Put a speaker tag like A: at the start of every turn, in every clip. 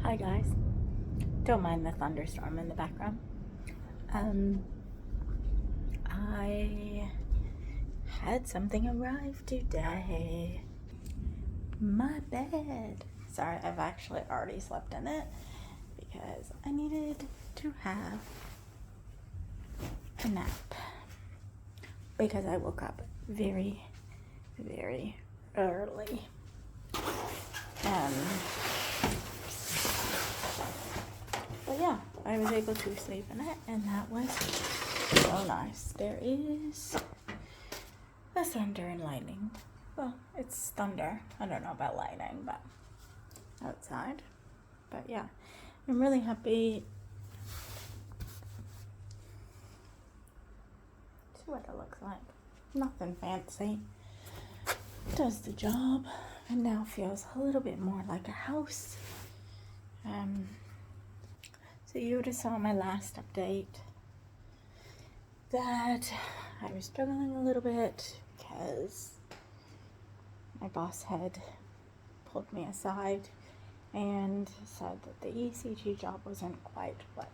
A: Hi guys, don't mind the thunderstorm in the background. I had something arrive today. My bed. Sorry, I've actually already slept in it because I needed to have a nap because I woke up very, very early. But yeah, I was able to sleep in it, and that was so nice. There is a thunder and lightning. Well, it's thunder. I don't know about lightning, but outside. But yeah, I'm really happy. See what it looks like. Nothing fancy. Does the job, and now feels a little bit more like a house. So you would have saw my last update that I was struggling a little bit because my boss had pulled me aside and said that the ECG job wasn't quite what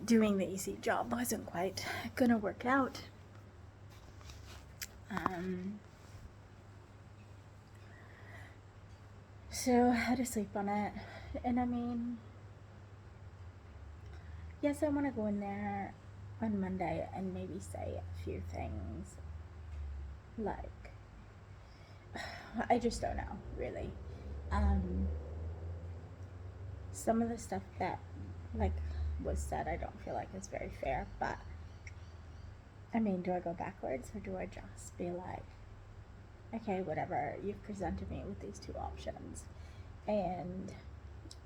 A: doing the EC job wasn't quite gonna work out. So I had to sleep on it, and I mean, yes, I want to go in there on Monday and maybe say a few things like, I just don't know, really. Some of the stuff that was said, I don't feel like is very fair, but I mean, do I go backwards or do I just be like, okay, whatever, you've presented me with these two options, and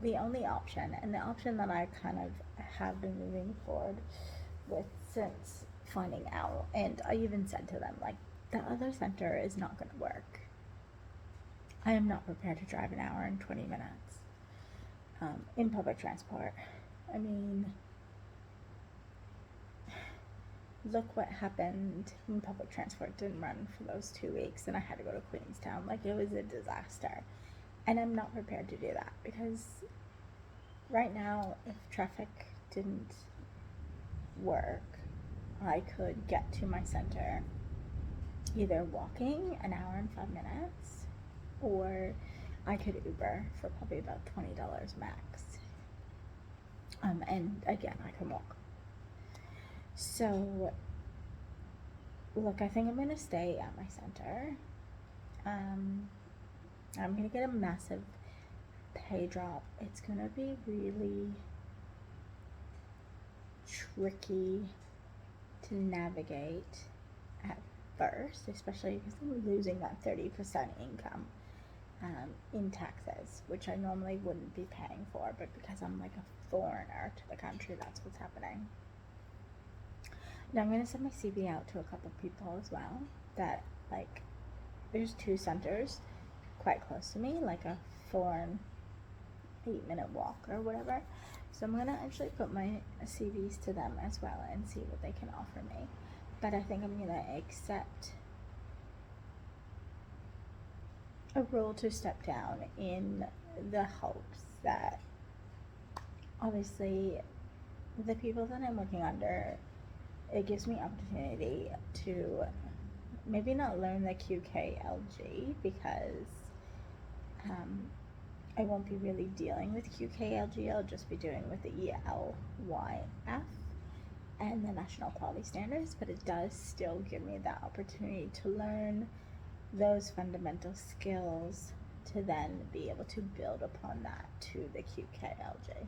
A: the only option, and the option that I kind of have been moving forward with since finding out, and I even said to them, like, the other center is not going to work. I am not prepared to drive an hour and 20 minutes in public transport. I mean, look what happened when public transport didn't run for those 2 weeks and I had to go to Queenstown. Like, it was a disaster. And I'm not prepared to do that because right now, if traffic didn't work, I could get to my center either walking an hour and 5 minutes, or I could Uber for probably about $20 max. And again, I can walk. So, look, I think I'm gonna stay at my center. I'm gonna get a massive pay drop. It's gonna be really tricky to navigate at first, especially because I'm losing that 30% income in taxes, which I normally wouldn't be paying for, but because I'm like a foreigner to the country, that's what's happening. Now I'm going to send my CV out to a couple people as well, that, like, there's 2 centers quite close to me, like a 4 and 8-minute walk or whatever. So I'm going to actually put my CVs to them as well and see what they can offer me. But I think I'm going to accept a role to step down in the hopes that, obviously, the people that I'm working under, it gives me opportunity to maybe not learn the QKLG because I won't be really dealing with QKLG. I'll just be doing with the ELYF and the National Quality Standards, but it does still give me that opportunity to learn those fundamental skills to then be able to build upon that to the QKLG.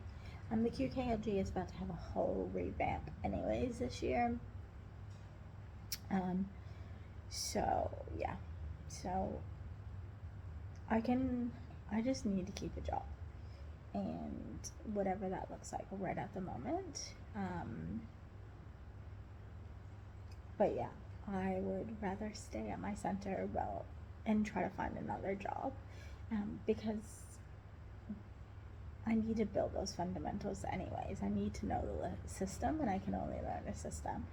A: The QKLG is about to have a whole revamp anyways this year. So yeah, so I just need to keep a job, and whatever that looks like right at the moment. But yeah, I would rather stay at my center and try to find another job, because I need to build those fundamentals anyways. I need to know the system, and I can only learn the system.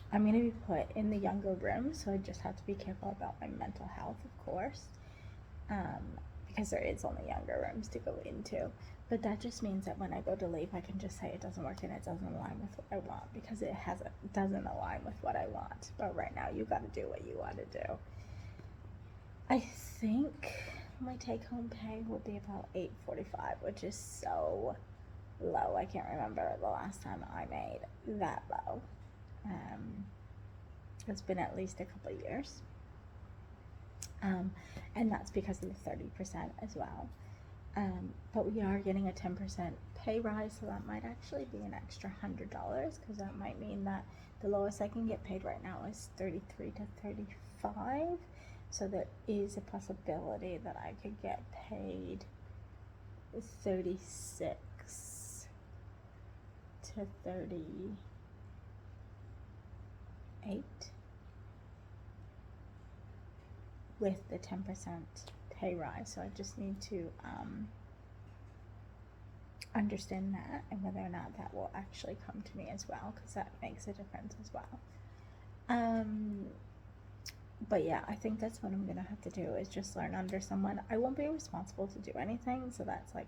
A: I'm going to be put in the younger room, so I just have to be careful about my mental health, of course. because there is only younger rooms to go into. But that just means that when I go to leave, I can just say it doesn't work and it doesn't align with what I want, because it doesn't align with what I want. But right now, you got to do what you want to do. I think my take-home pay will be about $8.45, which is so low. I can't remember the last time I made that low. It's been at least a couple of years. And that's because of the 30% as well. But we are getting a 10% pay rise, so that might actually be an extra $100, because that might mean that the lowest I can get paid right now is 33 to 35. So there is a possibility that I could get paid 36 to 38 with the 10% pay rise. So I just need to understand that, and whether or not that will actually come to me as well, because that makes a difference as well. But yeah, I think that's what I'm gonna have to do, is just learn under someone. I won't be responsible to do anything, so that's like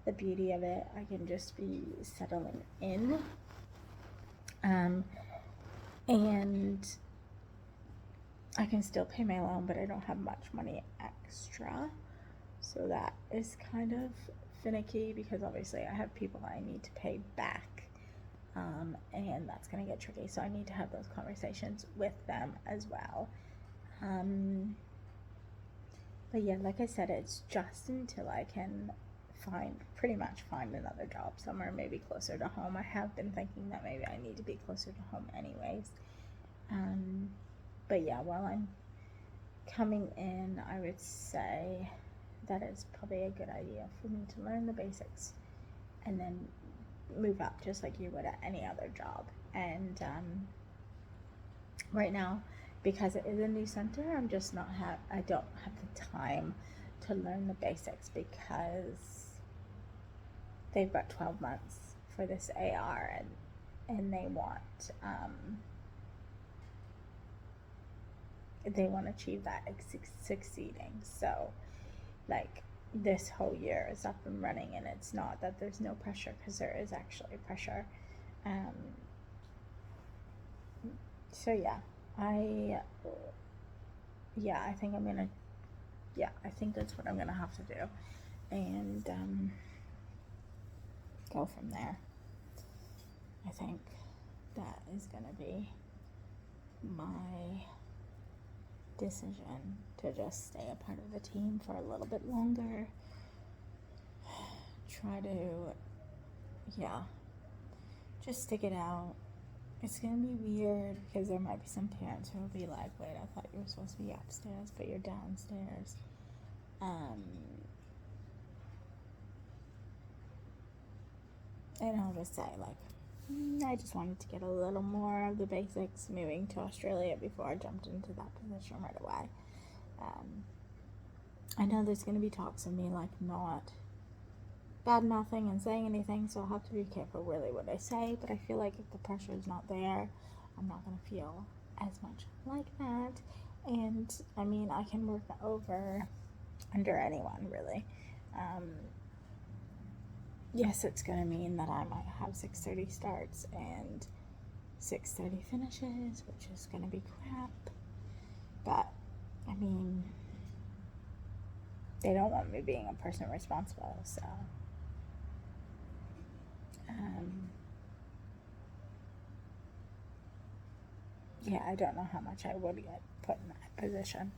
A: the beauty of it. I can just be settling in, and I can still pay my loan, but I don't have much money extra, so that is kind of finicky, because obviously I have people I need to pay back, and that's gonna get tricky, so I need to have those conversations with them as well. But yeah, like I said, it's just until I can pretty much find another job somewhere, maybe closer to home. I have been thinking that maybe I need to be closer to home anyways. But yeah, while I'm coming in, I would say that it's probably a good idea for me to learn the basics and then move up, just like you would at any other job. And right now, because it is a new center, I don't have the time to learn the basics, because they've got 12 months for this AR, and they want to achieve that succeeding. So like, this whole year is up and running, and it's not that there's no pressure, because there is actually pressure. So yeah, I think that's what I'm gonna have to do, and go from there. I think that is gonna be my decision, to just stay a part of the team for a little bit longer. Try to, just stick it out. It's gonna be weird, because there might be some parents who will be like, wait, I thought you were supposed to be upstairs, but you're downstairs. And I'll just say, like, I just wanted to get a little more of the basics moving to Australia before I jumped into that position right away. I know there's going to be talks of me, like, not bad-mouthing and saying anything, so I'll have to be careful really what I say, but I feel like if the pressure is not there, I'm not going to feel as much like that. And I mean, I can work under anyone, really. Yes, it's going to mean that I might have 6:30 starts and 6:30 finishes, which is going to be crap. But, I mean, they don't want me being a person responsible, so. Yeah, I don't know how much I would get put in that position.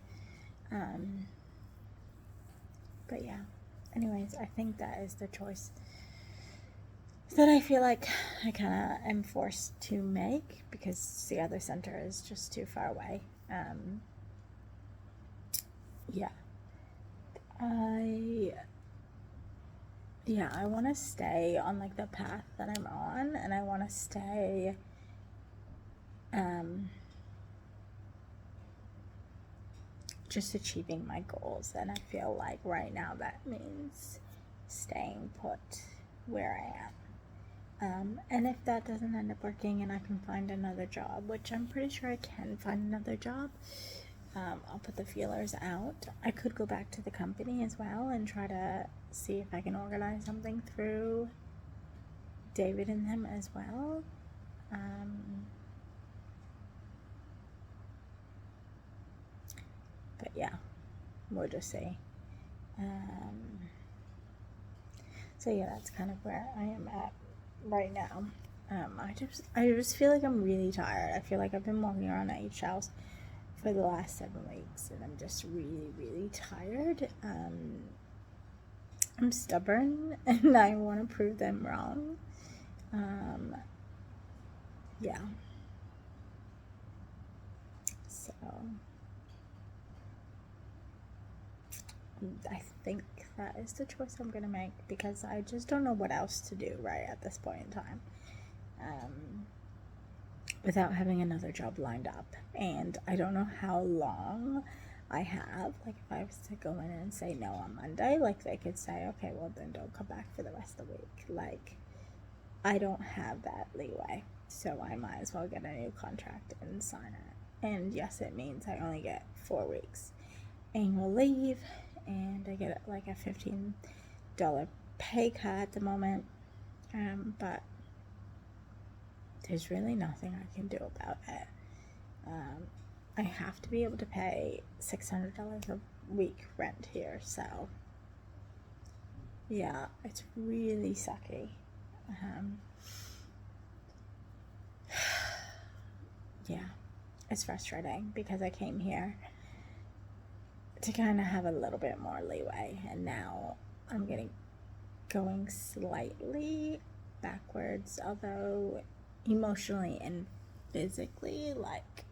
A: But yeah, anyways, I think that is the choice that I feel like I kind of am forced to make, because the other center is just too far away. I want to stay on, like, the path that I'm on, and I want to stay just achieving my goals, and I feel like right now that means staying put where I am. And if that doesn't end up working and I can find another job, which I'm pretty sure I can find another job, I'll put the feelers out. I could go back to the company as well and try to see if I can organize something through David and them as well. But yeah, we'll just see. So yeah, that's kind of where I am at right now. I just feel like I'm really tired. I feel like I've been walking around eggshells for the last 7 weeks, and I'm just really, really tired. I'm stubborn, and I want to prove them wrong. Yeah. So I think that is the choice I'm gonna make, because I just don't know what else to do right at this point in time, without having another job lined up. And I don't know how long I have. Like, if I was to go in and say no on Monday, like, they could say, okay, well then don't come back for the rest of the week. Like, I don't have that leeway, so I might as well get a new contract and sign it. And yes, it means I only get 4 weeks annual leave, and I get like a $15 pay cut at the moment, but there's really nothing I can do about it. I have to be able to pay $600 a week rent here, so yeah, it's really sucky. Yeah, it's frustrating because I came here to kind of have a little bit more leeway, and now I'm going slightly backwards, although emotionally and physically, like,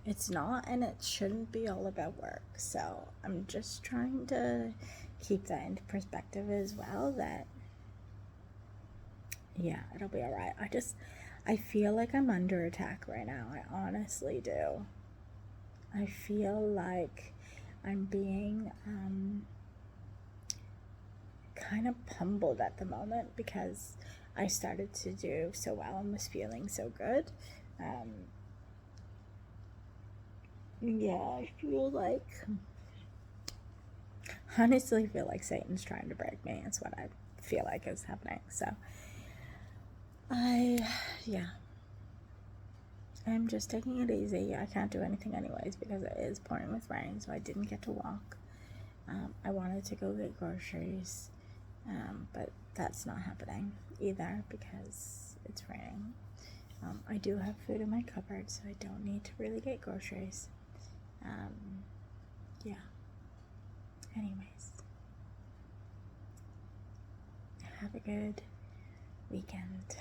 A: it's not, and it shouldn't be all about work. So I'm just trying to keep that into perspective as well, that yeah, it'll be all right. I feel like I'm under attack right now. I honestly do. I feel like I'm being kind of pummeled at the moment, because I started to do so well and was feeling so good. Yeah, I honestly feel like Satan's trying to break me. It's what I feel like is happening. So I'm just taking it easy. I can't do anything anyways because it is pouring with rain, so I didn't get to walk. I wanted to go get groceries, but that's not happening either because it's raining. I do have food in my cupboard, so I don't need to really get groceries. Yeah. Anyways, have a good weekend.